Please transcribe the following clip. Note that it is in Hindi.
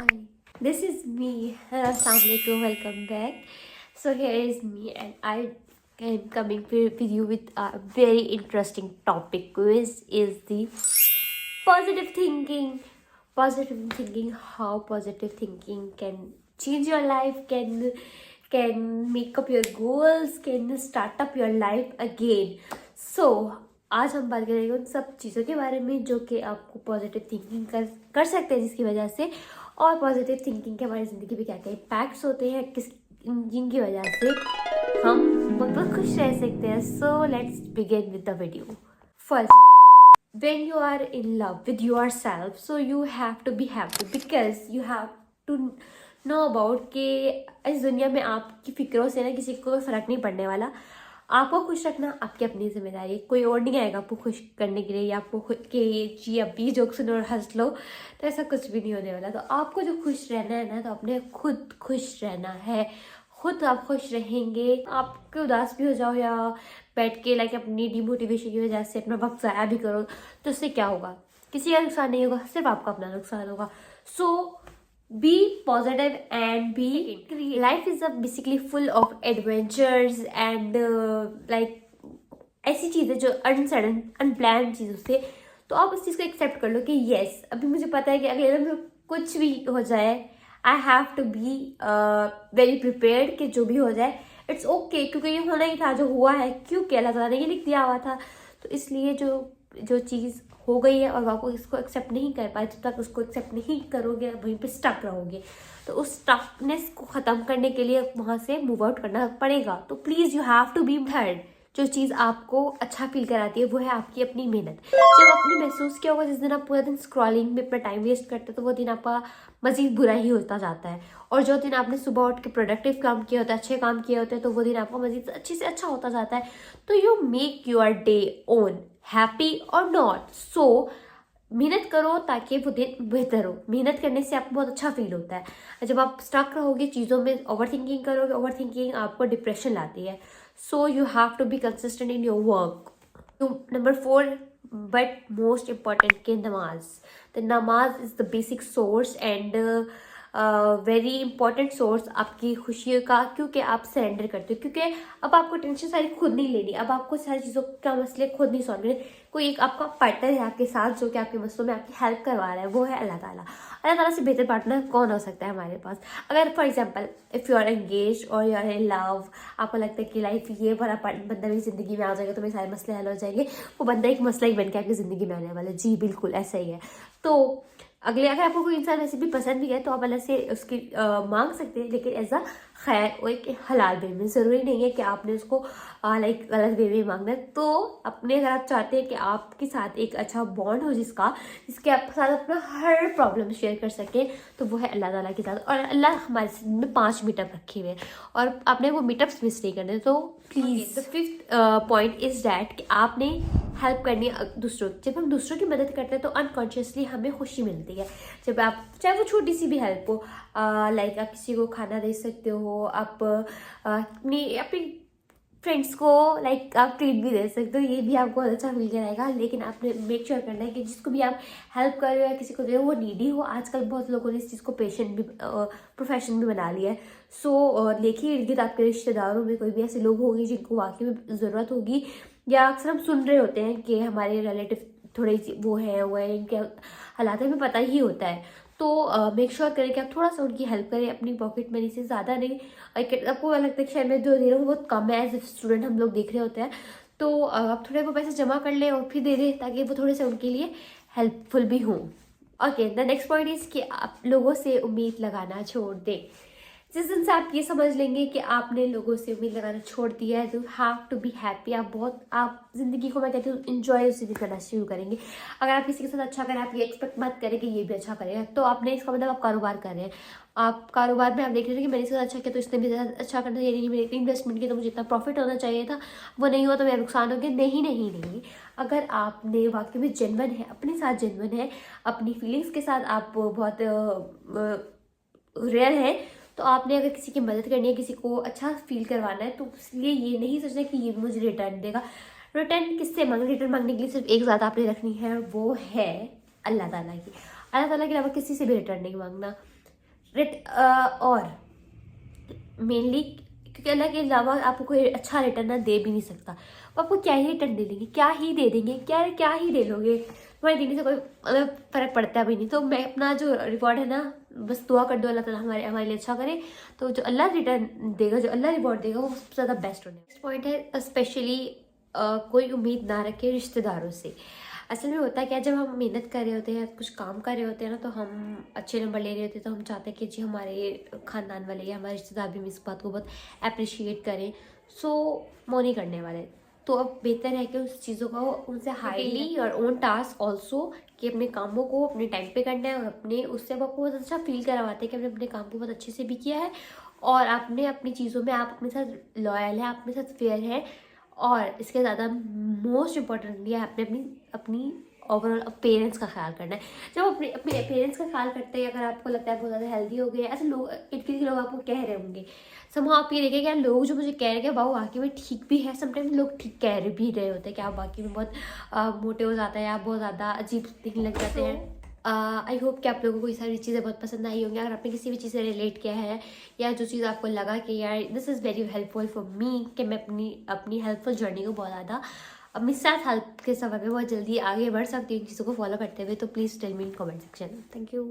Hi, this is me. Assalamualaikum, welcome back. So here is me, and I am coming with you with a very interesting topic, which is the positive thinking. Positive thinking, how positive thinking can change your life, can make up your goals, can start up your life again. So आज हम बात करेंगे उन सब चीज़ों के बारे में जो कि आपको पॉजिटिव थिंकिंग कर सकते हैं, जिसकी वजह से और पॉजिटिव थिंकिंग के हमारी ज़िंदगी पे क्या क्या इम्पैक्ट्स होते हैं, जिनकी वजह से हम बहुत खुश रह सकते हैं. So let's begin with the video. First, when you are in love with yourself, so you have to be happy because you have to know about कि इस दुनिया में आपकी फिक्रों से ना किसी को कोई फ़र्क नहीं पड़ने वाला. आपको खुश रखना आपकी अपनी जिम्मेदारी है. कोई और नहीं आएगा आपको खुश करने के लिए या आपको खुद के जी अभी जोक सुनो और हंस लो, तो ऐसा कुछ भी नहीं होने वाला. तो आपको जो खुश रहना है ना, तो अपने खुद खुश रहना है. खुद आप खुश रहेंगे, आप उदास भी हो जाओ या बैठ के लाइक अपनी डिमोटिवेशन की वजह से अपना वक्त ज़ाया भी करो, तो उससे क्या होगा? किसी का नुकसान नहीं होगा, सिर्फ आपका अपना नुकसान होगा. So be positive and be life is basically full of adventures and like ऐसी चीज़ें जो अनसडन अनप्लान चीज़ों से. तो आप उस चीज़ को एक्सेप्ट कर लो कि येस, अभी मुझे पता है कि अगले दिन में कुछ भी हो जाए, I have to be very prepared कि जो भी हो जाए इट्स ओके, क्योंकि ये होना ही था. जो हुआ है क्योंकि अल्लाह ताला ने ये लिख दिया हुआ था. तो इसलिए जो चीज़ हो गई है और आपको इसको एक्सेप्ट नहीं कर पाए, जब तक उसको एक्सेप्ट नहीं करोगे वहीं पे स्टक रहोगे. तो उस स्टकनेस को ख़त्म करने के लिए वहाँ से मूव आउट करना पड़ेगा. तो please you have to be third. जो चीज़ आपको अच्छा फील कराती है वो है आपकी अपनी मेहनत. जब आपने महसूस किया होगा जिस दिन आप पूरा दिन स्क्रॉलिंग में अपना टाइम वेस्ट करते हैं, तो वो दिन आपका मज़ीद बुरा ही होता जाता है. और जो दिन आपने सुबह उठ के प्रोडक्टिव काम किया होता है, अच्छे काम किए होते हैं, तो वो दिन आपका मज़ीद अच्छे से अच्छा होता जाता है. तो you make your day own happy और नॉट. सो मेहनत करो ताकि वो दिन बेहतर हो. मेहनत करने से आपको बहुत अच्छा फील होता है. जब आप स्टक रहोगे चीज़ों में, ओवर थिंकिंग करोगे, ओवर थिंकिंग आपको डिप्रेशन लाती है. So you have to be consistent in your work. Number 4, but most important के नमाज. द नमाज is the basic source and very important source आपकी खुशी का, क्योंकि आप सरेंडर करते हो. क्योंकि अब आपको टेंशन सारी खुद नहीं लेनी, अब आपको सारी चीज़ों का मसले खुद नहीं सॉल्व करने. कोई एक आपका पार्टनर है आपके साथ जो कि आपके मसलों में आपकी हेल्प करवा रहा है, वो है अल्लाह ताला. अल्लाह ताला से बेहतर पार्टनर कौन हो सकता है हमारे पास? अगर for example if you are engage और यू आर इन लव, आपको लगता है कि लाइफ ये बड़ा बंदा मेरी ज़िंदगी में आ जाएगा तो मेरे सारे मसले हल हो जाएंगे, वो बंदा एक मसला ही बन के आपकी ज़िंदगी में आने वाला है. जी बिल्कुल ऐसा ही है. तो अगर आपको कोई इंसान वैसे भी पसंद भी है तो आप अल्लाह से उसकी मांग सकते हैं, लेकिन एज अ खैर और एक हलाल वे में. ज़रूरी नहीं है कि आपने उसको लाइक गलत वे में मांगना है. तो अपने अगर आप चाहते हैं कि आपके साथ एक अच्छा बॉन्ड हो जिसके आप साथ अपना हर प्रॉब्लम शेयर कर सकें, तो वो है अल्लाह ताला के साथ. और अल्लाह हमारे में 5 मीटअप रखे हुए हैं और आपने वो मीटअप्स मिस नहीं करने. तो please the 5th point is that कि आपने हेल्प करनी है दूसरों की. जब हम दूसरों की मदद करते हैं तो अनकॉन्शियसली हमें खुशी मिलती है. जब आप चाहे वो छोटी सी भी हेल्प हो, लाइक आप किसी को खाना दे सकते हो, आप अपनी फ्रेंड्स को लाइक आप ट्रीट भी दे सकते हो, ये भी आपको बहुत अच्छा फील कराएगा. लेकिन आपने मेक श्योर करना है कि जिसको भी आप हेल्प कर रहे हो या किसी को दे रहे हो वो नीडी हो. आजकल बहुत लोगों ने इस चीज़ को पेशेंट भी प्रोफेशन भी बना लिया है. सो देखिए इर्द गिर्द आपके रिश्तेदारों में कोई भी ऐसे लोग होंगे जिनको वाकई में ज़रूरत होगी, या अक्सर हम सुन रहे होते हैं कि हमारे रिलेटिव थोड़े वो है इनके हालात में पता ही होता है. तो मेक श्योर करें कि आप थोड़ा सा उनकी हेल्प करें अपनी पॉकेट मनी से, ज़्यादा नहीं. आपको लगता है कि शायद मैं जो दे रहा हूँ बहुत कम है, एज स्टूडेंट हम लोग देख रहे होते हैं, तो आप थोड़े वो पैसे जमा कर लें और फिर दे दें ताकि वो थोड़े से उनके लिए हेल्पफुल भी हों. Okay, the next point is कि आप लोगों से उम्मीद लगाना छोड़ दें. जिस दिन से आप ये समझ लेंगे कि आपने लोगों से उम्मीद लगाना छोड़ दिया है, तो हैव टू बी हैप्पी. आप ज़िंदगी को मैं कहती हूँ इंजॉय उसी दिन करना शुरू करेंगे. अगर आप किसी के साथ अच्छा करें, आप ये एक्सपेक्ट मत करें कि ये भी अच्छा करेगा. तो आपने इसका मतलब आप कारोबार कर रहे हैं. आप कारोबार में आप देख रहे थे कि मैंने इसके साथ अच्छा किया तो इसने भी अच्छा करना चाहिए. नहीं, मैंने इतनी इन्वेस्टमेंट की तो मुझे इतना प्रॉफिट होना चाहिए था, वो नहीं हुआ तो मेरा नुकसान हो गया. नहीं. अगर आपने वाकई में जेन्युइन है, अपने साथ जेन्युइन है, अपनी फीलिंग्स के साथ आप बहुत रियल है, तो आपने अगर किसी की मदद करनी है, किसी को अच्छा फील करवाना है, तो इसलिए ये नहीं सोचना कि ये मुझे रिटर्न देगा. रिटर्न किससे मांगे? रिटर्न मांगने के लिए सिर्फ एक ज़्यादा आपने रखनी है, वो है अल्लाह ताला की. अल्लाह ताला के अलावा किसी से भी रिटर्न नहीं मांगना. और मेनली क्योंकि अल्लाह के अलावा आपको कोई अच्छा रिटर्न ना दे भी नहीं सकता। वो आपको क्या ही रिटर्न दे देंगे, क्या ही दे देंगे, क्या ही दे लोगे, तुम्हारे देने से कोई मतलब फ़र्क पड़ता भी नहीं। तो मैं अपना जो रिवॉर्ड है ना, बस दुआ कर दो अल्लाह ताला हमारे लिए अच्छा करे, तो जो अल्लाह रिटर्न देगा, जो अल्लाह रिवॉर्ड देगा, वो सबसे ज़्यादा बेस्ट होने। नेक्स्ट पॉइंट है स्पेशली कोई उम्मीद ना रखे रिश्तेदारों से। असल में होता है क्या, जब हम मेहनत कर रहे होते हैं, कुछ काम कर रहे होते हैं ना, तो हम अच्छे नंबर ले रहे होते हैं, तो हम चाहते हैं कि जी हमारे खानदान वाले या हमारे रिश्तेदार भी इस बात को बहुत अप्रिशिएट करें। सो वो नहीं करने वाले, तो अब बेहतर है कि उस चीज़ों को उनसे हाईली और ओन टास्क ऑल्सो, कि अपने कामों को अपने टाइम पे करना है, और अपने उससे आपको बहुत अच्छा फील करवाते हैं कि आपने अपने काम को बहुत अच्छे से भी किया है, और आपने अपनी चीज़ों में आप अपने साथ लॉयल है, आप अपने साथ फेयर है, और इसके ज़्यादा मोस्ट इम्पॉर्टेंटली आपने अपनी अपनी ओवरऑल पेरेंट्स का ख्याल करना है। जब अपने अपने पेरेंट्स का ख्याल करते हैं, अगर आपको लगता है बहुत ज़्यादा हेल्दी हो गए, ऐसे लोग इतने लोग आपको कह रहे होंगे, समूह आप ये देखें कि यार लोग जो मुझे कह रहे हैं कि वाह वाकई में ठीक भी है, समटाइम लोग ठीक कह रहे भी रहे होते हैं कि आप वाकई में बहुत मोटे हो जाते हैं, आप बहुत ज़्यादा अजीब दिखने लग जाते हैं। आई होप कि आप लोगों को ये सारी चीज़ें बहुत पसंद आई होंगी। अगर आपने किसी भी चीज़ से रिलेट किया है, या जो चीज़ आपको लगा कि यार this is very helpful for me, कि मैं अपनी हेल्पफुल जर्नी को बहुत ज़्यादा अपनी सेल्फ हेल्प के सफ़र में बहुत जल्दी आगे बढ़ सकती हूँ इन चीज़ों को फॉलो करते हुए, तो please tell me in comment section. Thank you.